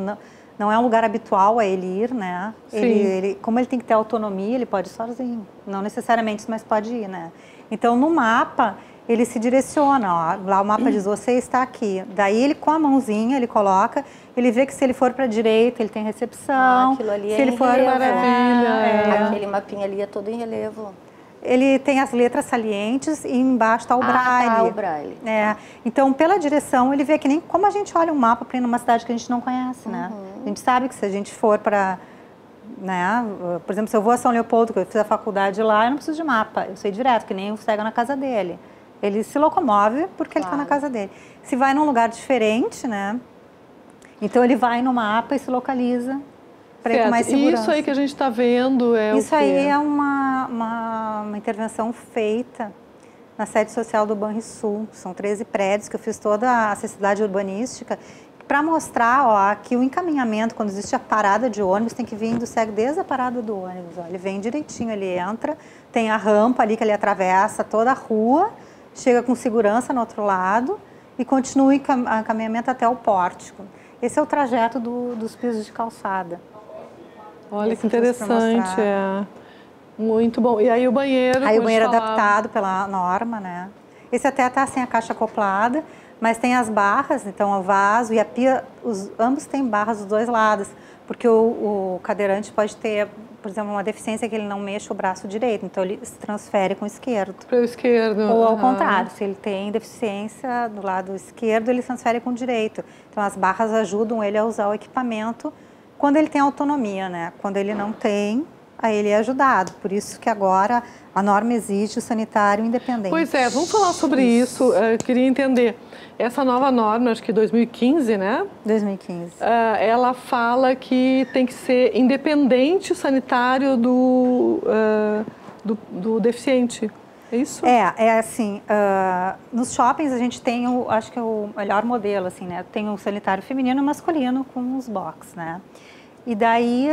não é um lugar habitual a ele ir, né? Como ele tem que ter autonomia, ele pode ir sozinho. Não necessariamente, mas pode ir, né? Então, no mapa, ele se direciona, ó, lá o mapa diz, você está aqui. Daí, ele com a mãozinha, ele coloca, ele vê que se ele for para a direita, ele tem recepção. Aquilo ali se ele for maravilha. Aquele mapinha ali é todo em relevo. Ele tem as letras salientes e embaixo está o braille. Tá, o braille. Então, pela direção, ele vê que nem como a gente olha um mapa para ir numa cidade que a gente não conhece, né? A gente sabe que se a gente for para, né? Por exemplo, se eu vou a São Leopoldo, que eu fiz a faculdade lá, eu não preciso de mapa. Eu sei direto, que nem o cego na casa dele. Ele se locomove porque ele está na casa dele. Se vai num lugar diferente, né? Então, ele vai no mapa e se localiza. Para ir com mais segurança. Isso aí que a gente está vendo é Isso aí é uma intervenção feita na sede social do Banrisul. São 13 prédios que eu fiz toda a acessibilidade urbanística para mostrar, ó, que o encaminhamento, quando existe a parada de ônibus, tem que vir do cego desde a parada do ônibus. Ó. Ele vem direitinho, ele entra, tem a rampa ali que ele atravessa toda a rua, chega com segurança no outro lado e continua o encaminhamento até o pórtico. Esse é o trajeto dos pisos de calçada. Olha que interessante, muito bom. E aí o banheiro? Aí o banheiro é adaptado pela norma, né? Esse até está sem a caixa acoplada, mas tem as barras, então o vaso e a pia, ambos têm barras dos dois lados, porque o cadeirante pode ter por exemplo, uma deficiência que ele não mexe o braço direito, então ele se transfere com o esquerdo. Para o esquerdo. Ou ao contrário, se ele tem deficiência do lado esquerdo, ele transfere com o direito. Então as barras ajudam ele a usar o equipamento quando ele tem autonomia, né? Quando ele não tem, aí ele é ajudado. Por isso que agora a norma exige o sanitário independente. Pois é, vamos falar sobre isso. Eu queria entender. Essa nova norma, acho que 2015, né? 2015. Ela fala que tem que ser independente o sanitário do deficiente. É isso? É assim, nos shoppings a gente tem, acho que é o melhor modelo, assim, né? Tem o sanitário feminino e masculino com os box, né? E daí,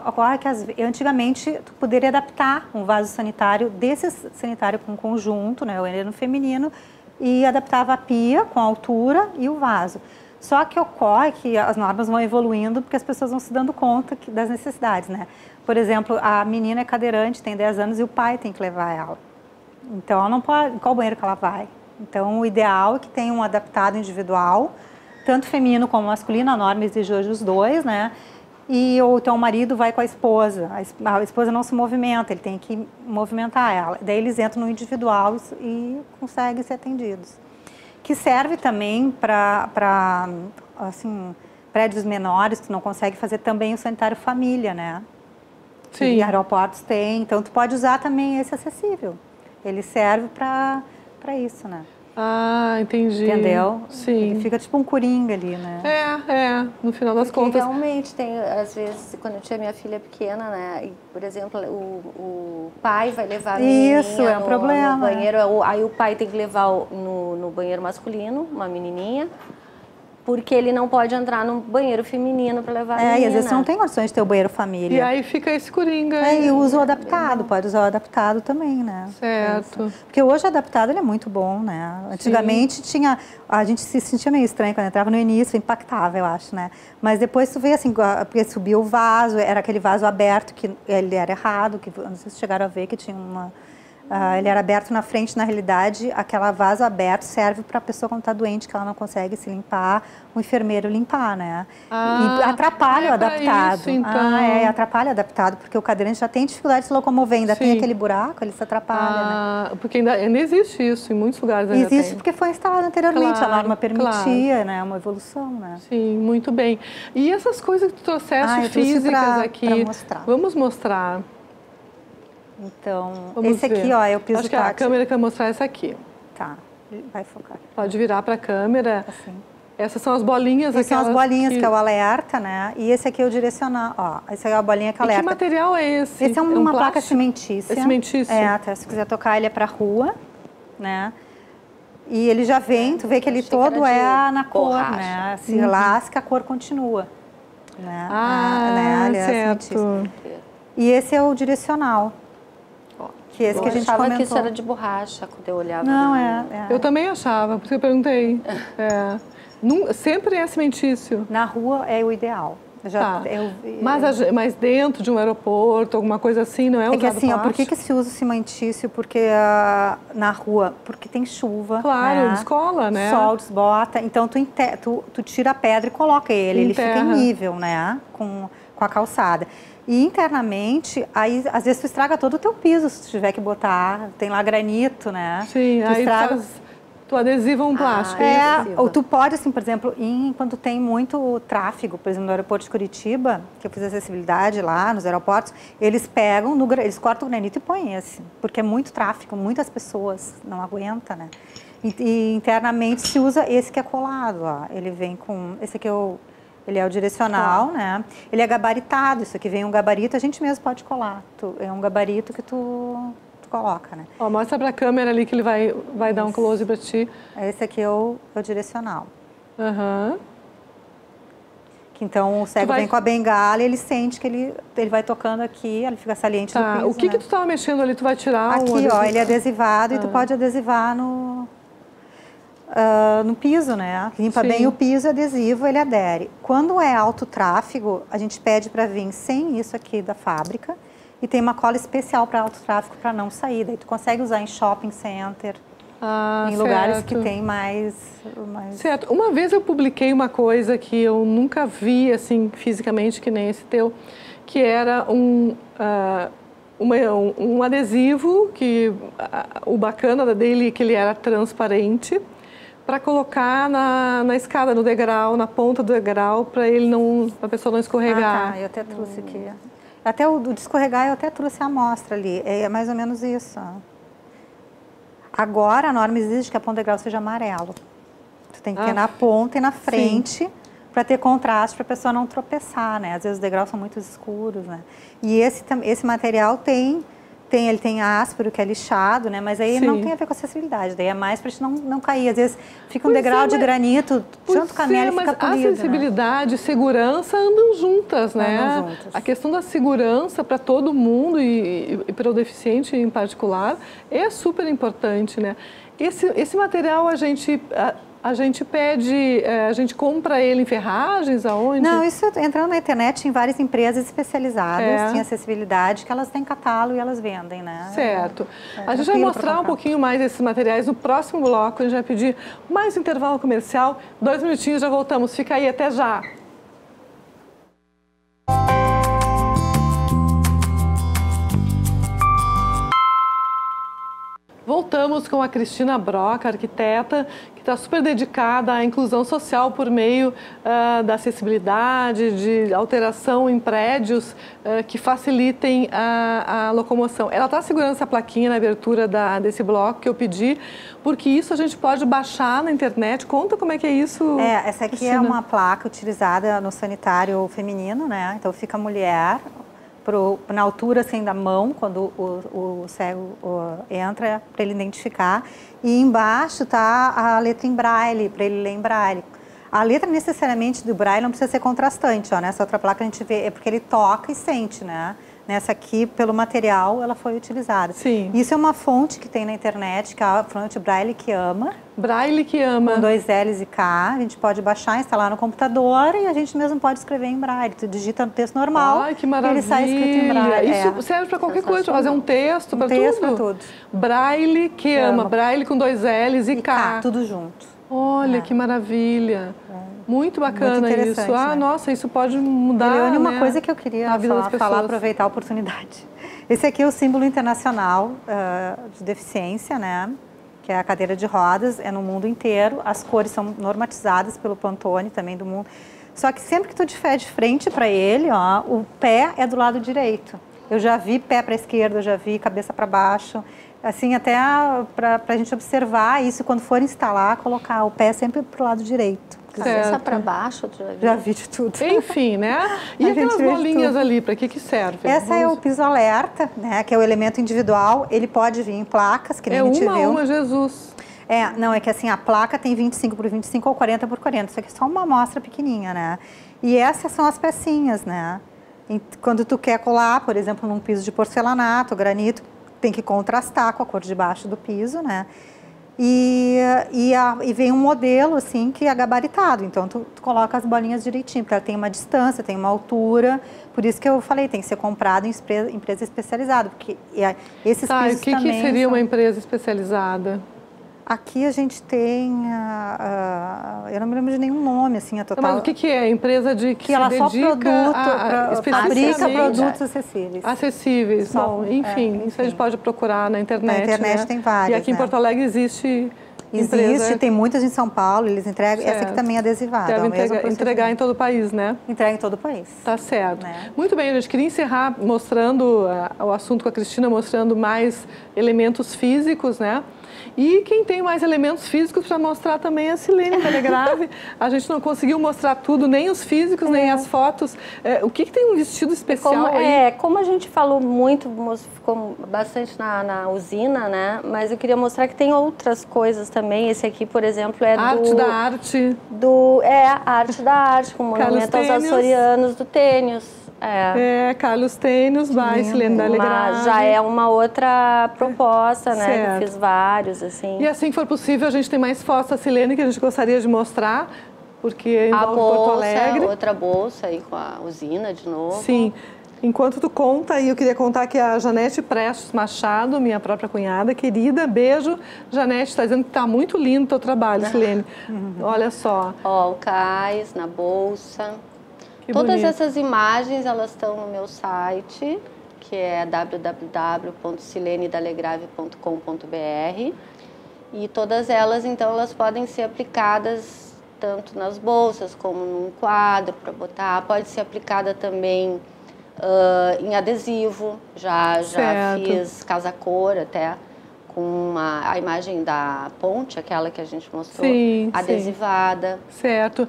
ocorre que antigamente tu poderia adaptar um vaso sanitário desse sanitário com conjunto, né? O no feminino, e adaptava a pia com a altura e o vaso. Só que ocorre que as normas vão evoluindo porque as pessoas vão se dando conta das necessidades, né? Por exemplo, a menina é cadeirante, tem 10 anos e o pai tem que levar ela. Então, ela não pode... Qual banheiro que ela vai? Então, o ideal é que tenha um adaptado individual, tanto feminino como masculino, a norma exige hoje os dois, né? Ou então o marido vai com a esposa não se movimenta, ele tem que movimentar ela. Daí eles entram no individual e conseguem ser atendidos. Que serve também para assim, prédios menores que não conseguem fazer também o sanitário família, né? Sim. E aeroportos tem, então tu pode usar também esse acessível. Ele serve para isso, né? Ah, entendi. Entendeu? Sim. Ele fica tipo um coringa ali, né? No final das Porque contas. realmente tem, às vezes, quando eu tinha minha filha pequena, né? E, por exemplo, o pai vai levar a menininha Isso, é um problema. no banheiro, aí o pai tem que levar no banheiro masculino, uma menininha, porque ele não pode entrar no banheiro feminino para levar a menina. E às vezes você não tem condições de ter o banheiro família. E aí fica esse coringa. E usa o adaptado, pode usar o adaptado também, né? Certo. Porque hoje o adaptado ele é muito bom, né? Antigamente a gente se sentia meio estranho quando entrava no início, impactava, eu acho, né? Mas depois tu vê assim, porque subiu o vaso, era aquele vaso aberto, que ele era errado, que não sei se chegaram a ver que tinha uma... ele era aberto na frente, na realidade, aquela vaso aberto serve para a pessoa quando está doente, que ela não consegue se limpar, o enfermeiro limpar, né? E atrapalha o adaptado. Isso, então. Atrapalha o adaptado, porque o cadeirante já tem dificuldade de se locomover, ainda tem aquele buraco, ele se atrapalha, né? Porque ainda existe isso, em muitos lugares ainda existe tem. Porque foi instalado anteriormente, Claro, a norma permitia, claro. né? Uma evolução, né? Sim, muito bem. E essas coisas que tu trouxeste físicas aqui, pra mostrar. Vamos mostrar. Então, Vamos esse aqui, ver. ó, é o piso Acho que tátil. a câmera quer mostrar essa aqui. Tá, vai focar. Pode virar para a câmera. Assim. Essas são as bolinhas. Essas são as bolinhas, que é o alerta, né? E esse aqui é o direcional, ó. Essa é a bolinha que alerta. E que material é esse? Esse é uma placa cimentícia. É cimentício? Até se quiser tocar, ele é para rua, né? E ele já vem, tu vê que ele todo na cor, né? Se lasca, a cor continua. Né? Ele certo. E esse é o direcional. Que esse que a gente comentou. Que isso era de borracha quando eu olhava. Não, Eu também achava, por isso que eu perguntei. Sempre é cimentício. Na rua é o ideal. Mas dentro de um aeroporto, alguma coisa assim, não é usado que assim, plástico? Por que se usa o cimentício? Porque na rua, porque tem chuva. Claro, né? Escola, né? Sol desbota, então tu tira a pedra e coloca ele fica em nível, né? Com a calçada. E internamente, aí às vezes tu estraga todo o teu piso, se tu tiver que botar, tem lá granito, né? Sim, tu aí estraga... tu adesiva um plástico. Ou tu pode, assim, por exemplo, quando tem muito tráfego, por exemplo, no aeroporto de Curitiba, que eu fiz acessibilidade lá nos aeroportos, eles eles cortam o granito e põem esse, porque é muito tráfego, muitas pessoas não aguentam, né? E internamente se usa esse que é colado, ó. Ele vem com, esse aqui ele é o direcional, né? Ele é gabaritado, isso aqui vem um gabarito, a gente mesmo pode colar. É um gabarito que tu coloca, né? Ó, mostra pra câmera ali que ele vai dar um close pra ti. Esse aqui é o direcional. Aham. Então o cego vem com a bengala e ele sente que ele vai tocando aqui, ele fica saliente no piso. O que que tu tava mexendo ali? Tu vai tirar aqui, ó, ele é adesivado e tu pode adesivar no piso, né? Limpa bem o piso, adesivo, ele adere. Quando é alto tráfego, a gente pede para vir sem isso aqui da fábrica e tem uma cola especial para alto tráfego para não sair. Daí tu consegue usar em shopping center, em lugares que tem mais... Certo. Uma vez eu publiquei uma coisa que eu nunca vi, assim, fisicamente, que nem esse teu, que era um adesivo, que o bacana dele é que ele era transparente, para colocar na escada, no degrau, na ponta do degrau, para a pessoa não escorregar. Ah, tá, eu até trouxe aqui. Até o de escorregar eu até trouxe a amostra ali, é mais ou menos isso. Agora a norma exige que a ponta do degrau seja amarelo. Tu tem que ter na ponta e na frente, para ter contraste, para a pessoa não tropeçar, né? Às vezes os degraus são muito escuros, né? E esse material ele tem áspero, que é lixado, né? Mas aí não tem a ver com acessibilidade, daí é mais para a gente não cair. Às vezes fica um degrau de granito, junto com a miele fica polido. Acessibilidade e segurança andam juntas, né? Andam juntas. A questão da segurança para todo mundo e para o deficiente em particular é super importante, né? Esse material a gente pede, a gente compra ele em ferragens, aonde? Não, isso entrando na internet em várias empresas especializadas em acessibilidade, que elas têm catálogo e elas vendem, né? Certo. A gente vai mostrar um pouquinho mais esses materiais no próximo bloco, a gente vai pedir mais intervalo comercial, 2 minutinhos, já voltamos. Fica aí, até já! Voltamos com a Cristina Broca, arquiteta, que está super dedicada à inclusão social por meio da acessibilidade, de alteração em prédios que facilitem a locomoção. Ela está segurando essa plaquinha na abertura desse bloco que eu pedi, porque isso a gente pode baixar na internet. Conta como é que é isso, essa aqui Cristina. É uma placa utilizada no sanitário feminino, né? Então fica a mulher na altura assim da mão, quando o cego entra, para ele identificar. E embaixo está a letra em braille, para ele ler em braille. A letra necessariamente do braille não precisa ser contrastante, ó. Nessa outra placa a gente vê, é porque ele toca e sente, né? Nessa aqui, pelo material, ela foi utilizada. Sim. Isso é uma fonte que tem na internet, que é a fonte Braille que ama. Braille que ama. Com 2 L's e K. A gente pode baixar, instalar no computador e a gente mesmo pode escrever em Braille. Tu digita no texto normal. Ai, que maravilha. Ele sai escrito em Braille. Isso serve para qualquer coisa, fazer um texto, para tudo. Texto para tudo. Braille que ama. Braille com 2 L's e K. Tudo junto. Olha, que maravilha. Muito bacana. Muito isso. Né? Nossa, isso pode mudar, Leone, uma né, coisa que eu queria falar, aproveitar a oportunidade. Esse aqui é o símbolo internacional de deficiência, né? Que é a cadeira de rodas, é no mundo inteiro. As cores são normatizadas pelo Pantone, também do mundo. Só que sempre que tu estiver de frente para ele, ó, o pé é do lado direito. Eu já vi pé para a esquerda, eu já vi cabeça para baixo. Assim, até para a gente observar isso, quando for instalar, colocar o pé sempre para o lado direito. Cabeça para baixo, tu já vi de tudo. Enfim, né? E aquelas bolinhas ali, para que serve? Essa é o piso alerta, né? Que é o elemento individual. Ele pode vir em placas, que nem a gente viu. Uma, Jesus. Não, é que assim, a placa tem 25 por 25 ou 40 por 40. Isso aqui é só uma amostra pequenininha, né? E essas são as pecinhas, né? Quando tu quer colar, por exemplo, num piso de porcelanato, granito, tem que contrastar com a cor de baixo do piso, né? E vem um modelo, assim, que é gabaritado. Então, tu coloca as bolinhas direitinho, porque ela tem uma distância, tem uma altura. Por isso que eu falei, tem que ser comprado em empresa especializada. Porque esses pisos também... O que seria uma empresa especializada? Aqui a gente tem, eu não me lembro de nenhum nome, assim, a total. Mas o que é? Empresa que ela se só fabrica produtos acessíveis. Acessíveis. Bom, enfim, isso a gente pode procurar na internet. Na internet, né? Tem várias. E aqui em Porto Alegre existe empresa... tem muitas em São Paulo, eles entregam, essa aqui também é adesivada. Deve entregar em todo o país, né? Entrega em todo o país. Tá certo. Né? Muito bem, a gente queria encerrar mostrando o assunto com a Cristina, mostrando mais elementos físicos, né? E quem tem mais elementos físicos para mostrar também é a Silene Telegrave. A gente não conseguiu mostrar tudo, nem os físicos, nem as fotos. O que tem um vestido especial aí? Como a gente falou muito, ficou bastante na usina, né? Mas eu queria mostrar que tem outras coisas também. Esse aqui, por exemplo, é Arte da arte. A arte da arte, com o monumento aos açorianos do Tênis. Carlos Tênis, by Silene Telegrave. Já é uma outra proposta, né? Certo. Eu fiz vários, assim. E assim que for possível, a gente tem mais fotos da Silene que a gente gostaria de mostrar, porque envolve Porto Alegre. Outra bolsa aí com a usina de novo. Sim. Enquanto tu conta, e eu queria contar que a Janete Prestes Machado, minha própria cunhada, querida, beijo. Janete está dizendo que está muito lindo o teu trabalho, Silene. Olha só. Ó, o cais na bolsa. Todas essas imagens, elas estão no meu site, que é www.silenedalegrave.com.br, e todas elas, então, elas podem ser aplicadas tanto nas bolsas como num quadro para botar, pode ser aplicada também em adesivo, já fiz casa-cor até, com a imagem da ponte, aquela que a gente mostrou, adesivada. Certo.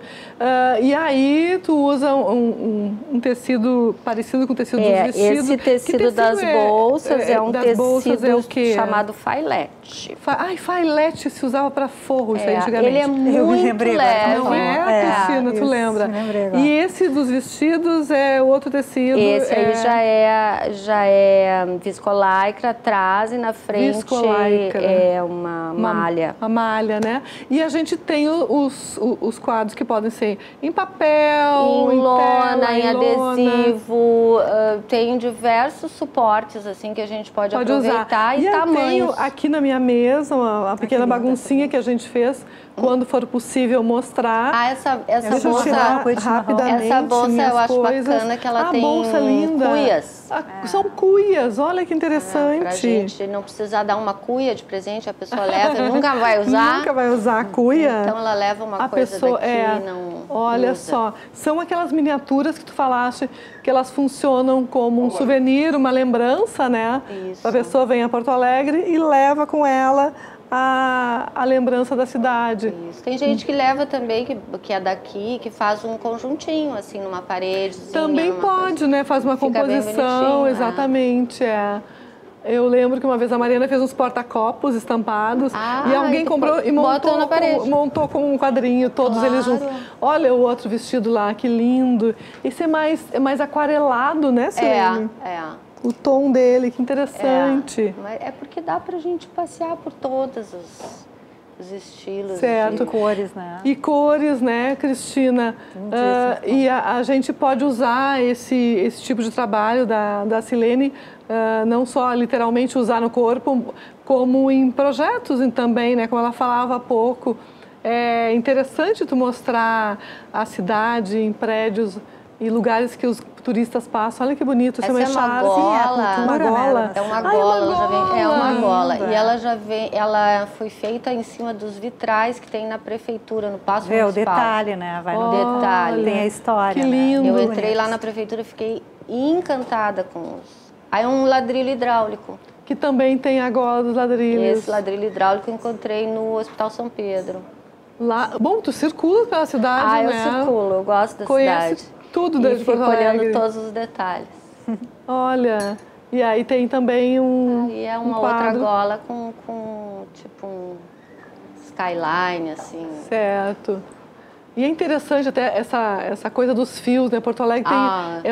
E aí tu usa um tecido parecido com o tecido dos vestidos. Esse tecido das bolsas é um tecido chamado filete. Filete se usava para forro, isso aí antigamente. Ele é muito leve. Não é, Cristina, tu lembra? E esse dos vestidos é outro tecido. Esse aí já é viscolaicra atrás e na frente é uma malha. Uma malha, né? E a gente tem os quadros que podem ser em papel, em lona, em adesivo, tem diversos suportes assim que a gente pode aproveitar usar. E tamanhos. Tenho aqui na minha mesa uma pequena baguncinha que a gente fez, quando for possível mostrar. Essa bolsa rapidamente. Essa bolsa eu acho bacana que ela tem bolsa linda. Cuias. São cuias, olha que interessante. Pra gente não precisar dar uma cuia de presente, a pessoa leva e nunca vai usar. Nunca vai usar a cuia. Então ela leva uma coisa daqui e não Olha usa. só, são aquelas miniaturas que tu falaste que elas funcionam como um souvenir, uma lembrança, né? Isso. A pessoa vem a Porto Alegre e leva com ela a lembrança da cidade. Isso. Tem gente que leva também, que é daqui, que faz um conjuntinho, assim, numa parede. Também pode, né? Faz uma composição, exatamente, Eu lembro que uma vez a Mariana fez uns porta-copos estampados e alguém comprou e montou com um quadrinho, todos eles juntos. Olha o outro vestido lá, que lindo. Esse é mais aquarelado, né, Silene? O tom dele, que interessante. É porque dá pra gente passear por todos os estilos. Certo. E cores, né? E cores, né, Cristina? E a gente pode usar esse tipo de trabalho da Silene, não só literalmente usar no corpo, como em projetos também, né? Como ela falava há pouco. É interessante tu mostrar a cidade em prédios e lugares que os turistas passam. Olha que bonito, essa é uma gola. Uma gola. É uma gola, é uma gola. E ela foi feita em cima dos vitrais que tem na prefeitura, no Paço Municipal. O detalhe, né? Vai no detalhe. Tem a história. Que lindo. Eu entrei lá na prefeitura e fiquei encantada com os... Aí um ladrilho hidráulico. Que também tem a gola dos ladrilhos. Esse ladrilho hidráulico eu encontrei no Hospital São Pedro. Lá, bom, tu circula pela cidade, né? Eu circulo, eu gosto da cidade. Tudo desde Porto Alegre. Olhando todos os detalhes. Olha, e aí tem também Aí é uma outra gola com tipo um skyline, assim. Certo. E é interessante até essa coisa dos fios, né? Porto Alegre tem...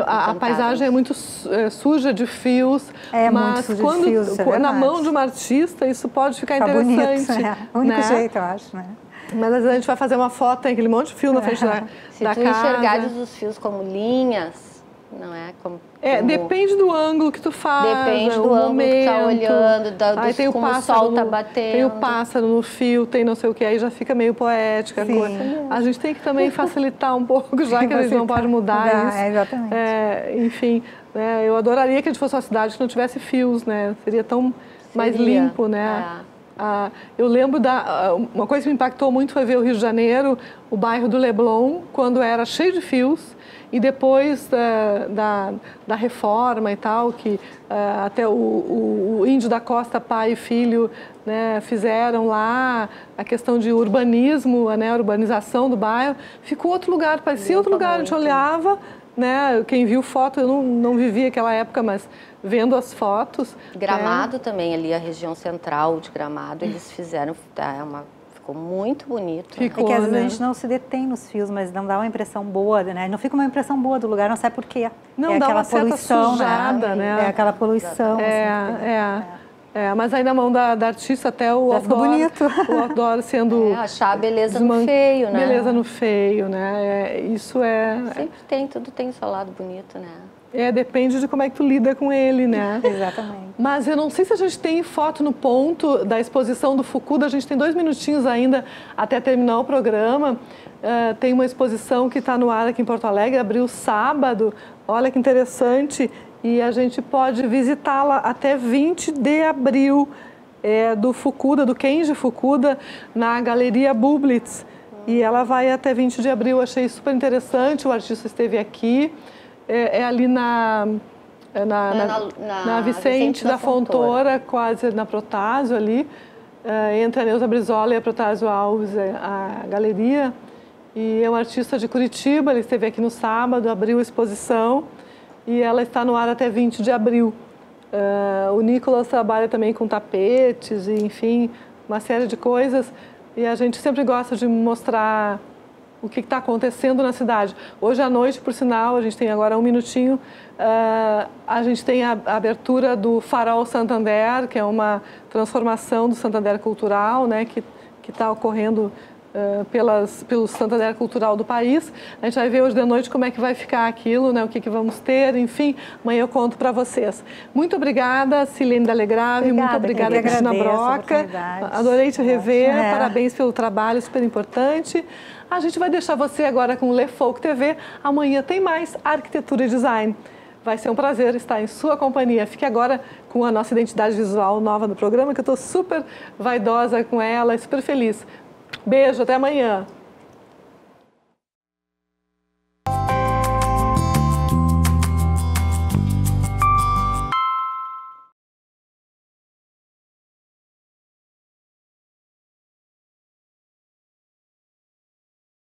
a paisagem é muito suja de fios. Mas muito suja de fios, na mão de uma artista, isso pode ficar interessante. Bonito, O único jeito, eu acho, né? Mas às vezes a gente vai fazer uma foto, tem aquele monte de fio na frente da casa. Se tu enxergares os fios como linhas, não é? Depende do ângulo que tu faz. Depende do ângulo que tu tá olhando, como o sol tá batendo. Tem o pássaro no fio, tem não sei o que, aí já fica meio poética a coisa. A gente tem que também facilitar um pouco, já que a gente não pode mudar isso. Exatamente. Enfim, eu adoraria que a gente fosse uma cidade que não tivesse fios, né? Seria tão mais limpo, né? Eu lembro uma coisa que me impactou muito foi ver o Rio de Janeiro, o bairro do Leblon, quando era cheio de fios, e depois da reforma e tal, que até o Índio da Costa, pai e filho, né, fizeram lá a questão de urbanismo, né, a urbanização do bairro, ficou outro lugar, parecia outro lugar, a gente olhava, né, quem viu foto, eu não vivi aquela época, mas vendo as fotos. Gramado também, ali a região central de Gramado, eles fizeram, ficou muito bonito. Ficou, que às vezes a gente não se detém nos fios, mas não dá uma impressão boa, né? Não fica uma impressão boa do lugar, não sabe por quê. Não dá uma certa sujada, né? É aquela poluição. Mas aí na mão da artista até o outdoor, bonito. O outdoor sendo... achar a beleza no feio, né? Beleza no feio, né? Isso é... Sempre tem, tudo tem o seu lado bonito, né? Depende de como é que tu lida com ele, né? Exatamente. Mas eu não sei se a gente tem foto no ponto da exposição do Fukuda. A gente tem 2 minutinhos ainda até terminar o programa. Tem uma exposição que está no ar aqui em Porto Alegre, abriu sábado. Olha que interessante. E a gente pode visitá-la até 20 de abril, do Fukuda, do Kenji Fukuda, na Galeria Bublitz. E ela vai até 20 de abril. Achei super interessante. O artista esteve aqui. Ali na Vicente da Fontoura, quase na Protásio ali, entre a Neuza Brizola e a Protásio Alves, a galeria. E é uma artista de Curitiba, ele esteve aqui no sábado, abriu a exposição e ela está no ar até 20 de abril. O Nicolas trabalha também com tapetes, e, enfim, uma série de coisas. E a gente sempre gosta de mostrar o que está acontecendo na cidade. Hoje à noite, por sinal, a gente tem agora 1 minutinho, a gente tem a abertura do Farol Santander, que é uma transformação do Santander Cultural, né, que está ocorrendo pelo Santander Cultural do país. A gente vai ver hoje de noite como é que vai ficar aquilo, né, o que vamos ter, enfim, amanhã eu conto para vocês. Muito obrigada, Silene Dalegrave, muito obrigada, Cristina Broca. Adorei te rever, parabéns pelo trabalho, super importante. A gente vai deixar você agora com o Le Folk TV. Amanhã tem mais Arquitetura e Design. Vai ser um prazer estar em sua companhia. Fique agora com a nossa identidade visual nova no programa, que eu estou super vaidosa com ela e super feliz. Beijo, até amanhã.